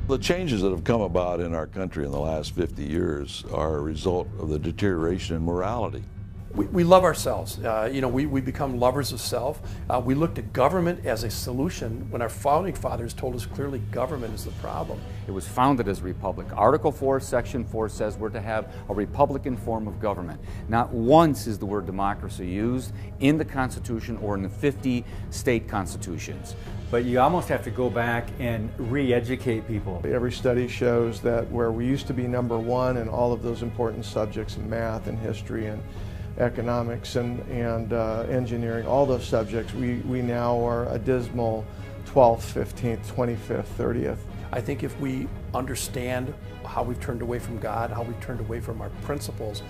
The changes that have come about in our country in the last 50 years are a result of the deterioration in morality. We love ourselves. We become lovers of self. We looked at government as a solution when our founding fathers told us clearly government is the problem. It was founded as a republic. Article 4, Section 4 says we're to have a republican form of government. Not once is the word democracy used in the Constitution or in the 50 state constitutions. But you almost have to go back and re-educate people. Every study shows that where we used to be #1 in all of those important subjects in math and history and economics and engineering, all those subjects, we now are a dismal 12th, 15th, 25th, 30th. I think if we understand how we've turned away from God, how we've turned away from our principles,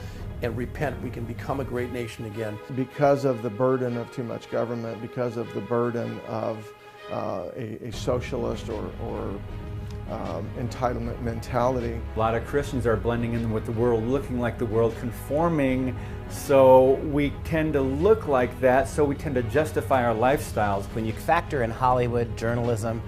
and repent, we can become a great nation again. Because of the burden of too much government, because of the burden of a socialist or entitlement mentality. A lot of Christians are blending in with the world, looking like the world, conforming, so we tend to look like that, so we tend to justify our lifestyles. When you factor in Hollywood, journalism,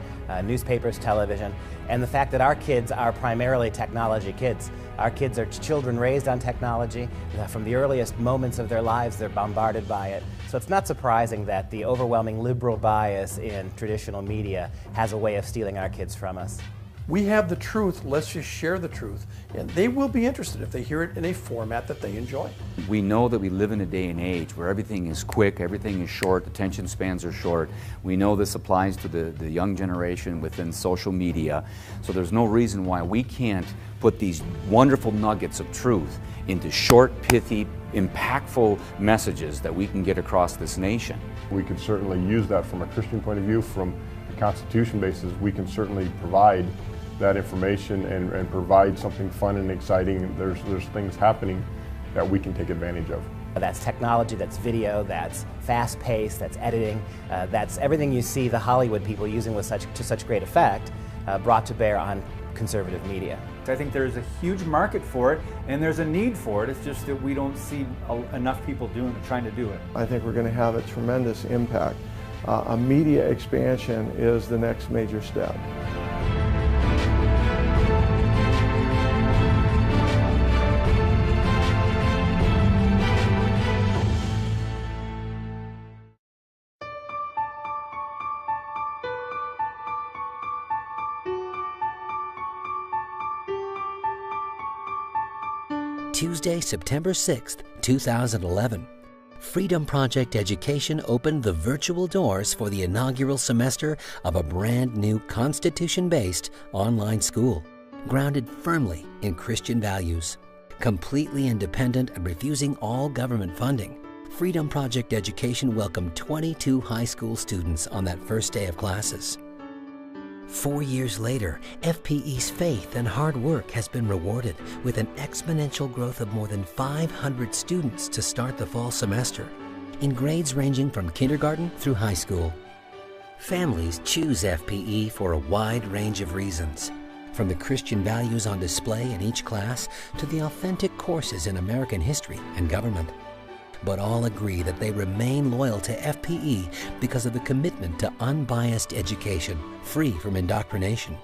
newspapers, television, and the fact that our kids are primarily technology kids. Our kids are children raised on technology. From the earliest moments of their lives, they're bombarded by it. So it's not surprising that the overwhelming liberal bias in traditional media has a way of stealing our kids from us. We have the truth, let's just share the truth. And they will be interested if they hear it in a format that they enjoy. We know that we live in a day and age where everything is quick, everything is short, attention spans are short. We know this applies to the young generation within social media. So there's no reason why we can't put these wonderful nuggets of truth into short, pithy, impactful messages that we can get across this nation. We could certainly use that from a Christian point of view. From a Constitution basis, we can certainly provide that information and provide something fun and exciting. There's things happening that we can take advantage of. That's technology, that's video, that's fast-paced, that's editing, that's everything you see the Hollywood people using with such great effect brought to bear on conservative media. I think there's a huge market for it, and there's a need for it. It's just that we don't see enough people trying to do it. I think we're going to have a tremendous impact. A media expansion is the next major step. Tuesday, September 6th, 2011. Freedom Project Education opened the virtual doors for the inaugural semester of a brand new Constitution-based online school, grounded firmly in Christian values. Completely independent and refusing all government funding, Freedom Project Education welcomed 22 high school students on that first day of classes. 4 years later, FPE's faith and hard work has been rewarded with an exponential growth of more than 500 students to start the fall semester, in grades ranging from kindergarten through high school. Families choose FPE for a wide range of reasons, from the Christian values on display in each class to the authentic courses in American history and government. But all agree that they remain loyal to FPE because of the commitment to unbiased education, free from indoctrination.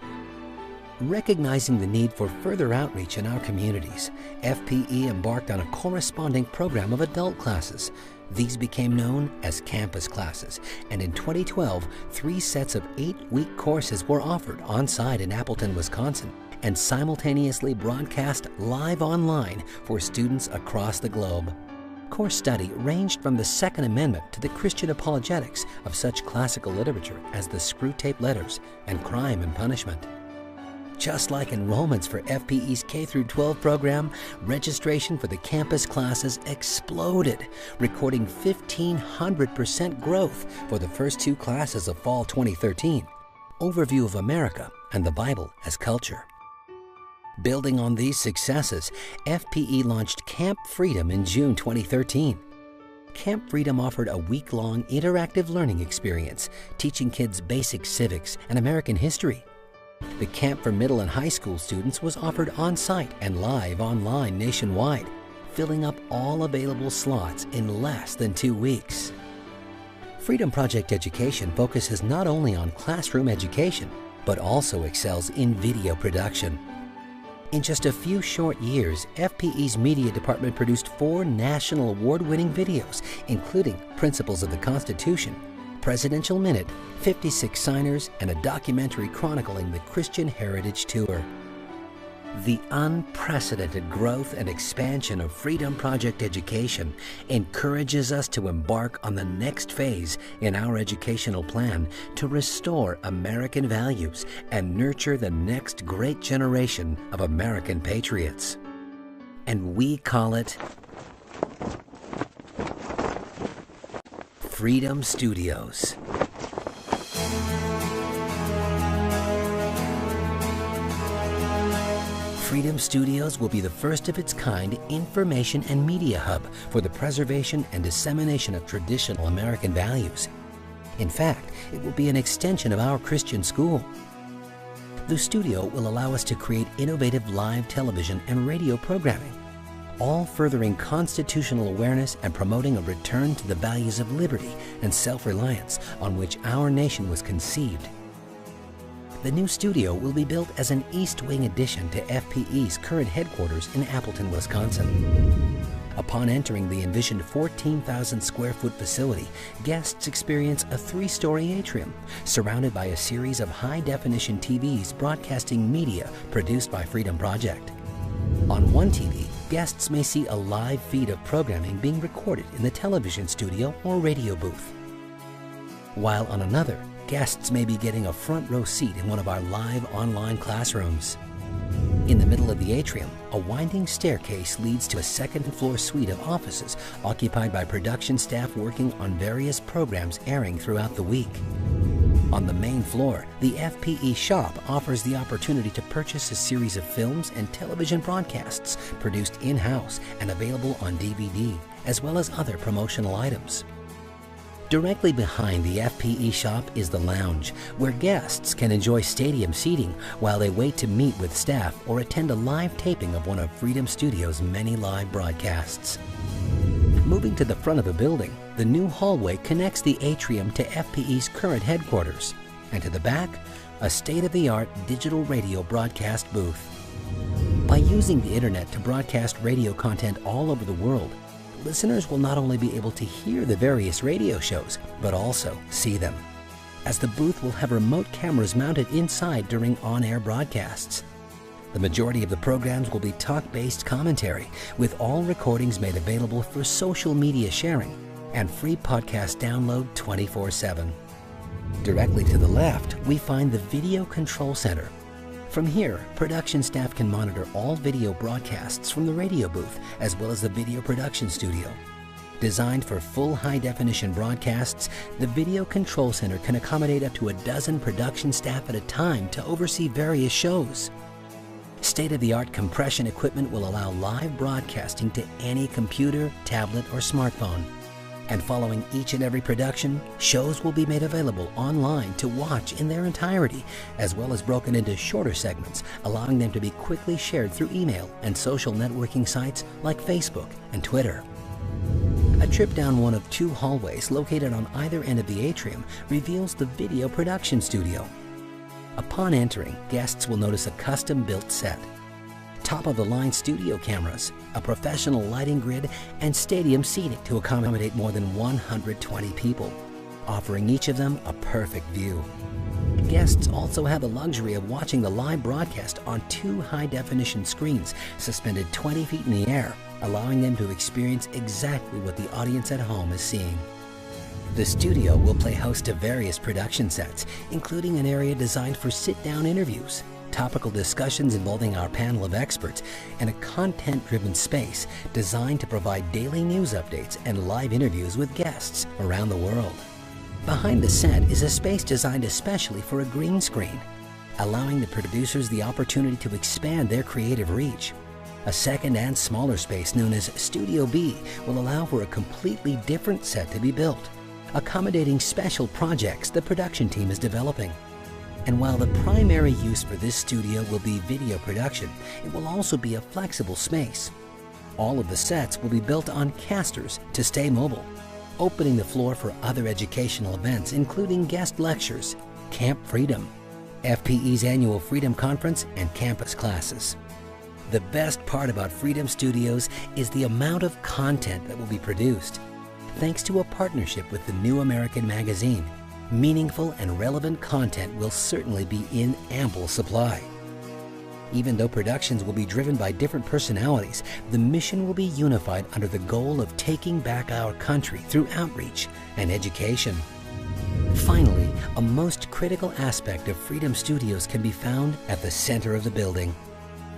Recognizing the need for further outreach in our communities, FPE embarked on a corresponding program of adult classes. These became known as campus classes, and in 2012, 3 sets of 8-week courses were offered on-site in Appleton, Wisconsin, and simultaneously broadcast live online for students across the globe. Course study ranged from the Second Amendment to the Christian apologetics of such classical literature as the Screwtape Letters and Crime and Punishment. Just like enrollments for FPE's K-12 program, registration for the campus classes exploded, recording 1,500% growth for the first 2 classes of fall 2013, Overview of America and the Bible as Culture. Building on these successes, FPE launched Camp Freedom in June 2013. Camp Freedom offered a week-long interactive learning experience, teaching kids basic civics and American history. The camp for middle and high school students was offered on-site and live online nationwide, filling up all available slots in less than 2 weeks. Freedom Project Education focuses not only on classroom education, but also excels in video production. In just a few short years, FPE's media department produced 4 national award-winning videos, including Principles of the Constitution, Presidential Minute, 56 Signers, and a documentary chronicling the Christian Heritage Tour. The unprecedented growth and expansion of Freedom Project Education encourages us to embark on the next phase in our educational plan to restore American values and nurture the next great generation of American patriots. And we call it Freedom Studios. Freedom Studios will be the first of its kind information and media hub for the preservation and dissemination of traditional American values. In fact, it will be an extension of our Christian school. The studio will allow us to create innovative live television and radio programming, all furthering constitutional awareness and promoting a return to the values of liberty and self-reliance on which our nation was conceived. The new studio will be built as an East Wing addition to FPE's current headquarters in Appleton, Wisconsin. Upon entering the envisioned 14,000 square foot facility, guests experience a 3-story atrium surrounded by a series of high-definition TVs broadcasting media produced by Freedom Project. On one TV, guests may see a live feed of programming being recorded in the television studio or radio booth, while on another, guests may be getting a front row seat in one of our live online classrooms. In the middle of the atrium, a winding staircase leads to a second-floor suite of offices occupied by production staff working on various programs airing throughout the week. On the main floor, the FPE shop offers the opportunity to purchase a series of films and television broadcasts produced in-house and available on DVD, as well as other promotional items. Directly behind the FPE shop is the lounge, where guests can enjoy stadium seating while they wait to meet with staff or attend a live taping of one of Freedom Studios' many live broadcasts. Moving to the front of the building, the new hallway connects the atrium to FPE's current headquarters, and to the back, a state-of-the-art digital radio broadcast booth. By using the internet to broadcast radio content all over the world, listeners will not only be able to hear the various radio shows, but also see them, as the booth will have remote cameras mounted inside during on-air broadcasts. The majority of the programs will be talk-based commentary, with all recordings made available for social media sharing and free podcast download 24/7. Directly to the left, we find the Video Control Center. From here, production staff can monitor all video broadcasts from the radio booth, as well as the video production studio. Designed for full high-definition broadcasts, the Video Control Center can accommodate up to a dozen production staff at a time to oversee various shows. State-of-the-art compression equipment will allow live broadcasting to any computer, tablet, or smartphone. And following each and every production, shows will be made available online to watch in their entirety, as well as broken into shorter segments, allowing them to be quickly shared through email and social networking sites like Facebook and Twitter. A trip down one of 2 hallways located on either end of the atrium reveals the video production studio. Upon entering, guests will notice a custom-built set, top-of-the-line studio cameras, a professional lighting grid, and stadium seating to accommodate more than 120 people, offering each of them a perfect view. Guests also have the luxury of watching the live broadcast on 2 high-definition screens suspended 20 feet in the air, allowing them to experience exactly what the audience at home is seeing. The studio will play host to various production sets, including an area designed for sit-down interviews, topical discussions involving our panel of experts, and a content-driven space designed to provide daily news updates and live interviews with guests around the world. Behind the set is a space designed especially for a green screen, allowing the producers the opportunity to expand their creative reach. A second and smaller space known as Studio B will allow for a completely different set to be built, accommodating special projects the production team is developing. And while the primary use for this studio will be video production, it will also be a flexible space. All of the sets will be built on casters to stay mobile, opening the floor for other educational events including guest lectures, Camp Freedom, FPE's annual Freedom Conference, and campus classes. The best part about Freedom Studios is the amount of content that will be produced. Thanks to a partnership with the New American Magazine, meaningful and relevant content will certainly be in ample supply. Even though productions will be driven by different personalities, the mission will be unified under the goal of taking back our country through outreach and education. Finally, a most critical aspect of Freedom Studios can be found at the center of the building,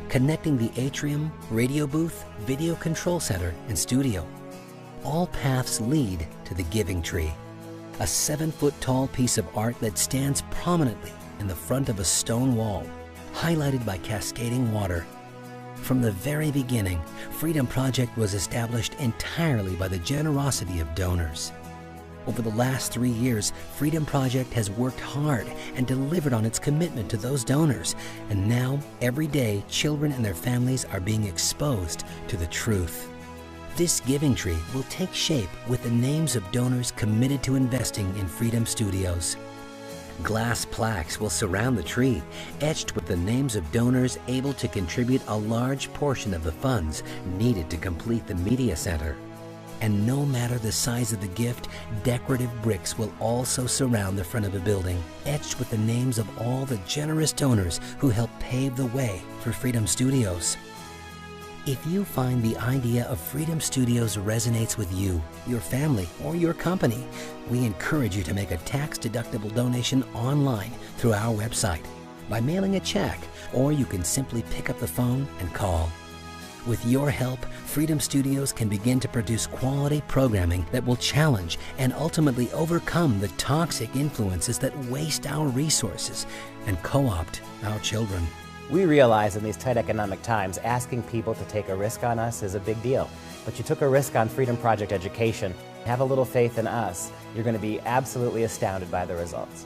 connecting the atrium, radio booth, video control center, and studio. All paths lead to the Giving Tree, a 7-foot-tall piece of art that stands prominently in the front of a stone wall, highlighted by cascading water. From the very beginning, Freedom Project was established entirely by the generosity of donors. Over the last 3 years, Freedom Project has worked hard and delivered on its commitment to those donors. And now, every day, children and their families are being exposed to the truth. This Giving Tree will take shape with the names of donors committed to investing in Freedom Studios. Glass plaques will surround the tree, etched with the names of donors able to contribute a large portion of the funds needed to complete the media center. And no matter the size of the gift, decorative bricks will also surround the front of the building, etched with the names of all the generous donors who helped pave the way for Freedom Studios. If you find the idea of Freedom Studios resonates with you, your family, or your company, we encourage you to make a tax-deductible donation online through our website, by mailing a check, or you can simply pick up the phone and call. With your help, Freedom Studios can begin to produce quality programming that will challenge and ultimately overcome the toxic influences that waste our resources and co-opt our children. We realize in these tight economic times, asking people to take a risk on us is a big deal. But you took a risk on Freedom Project Education. Have a little faith in us. You're going to be absolutely astounded by the results.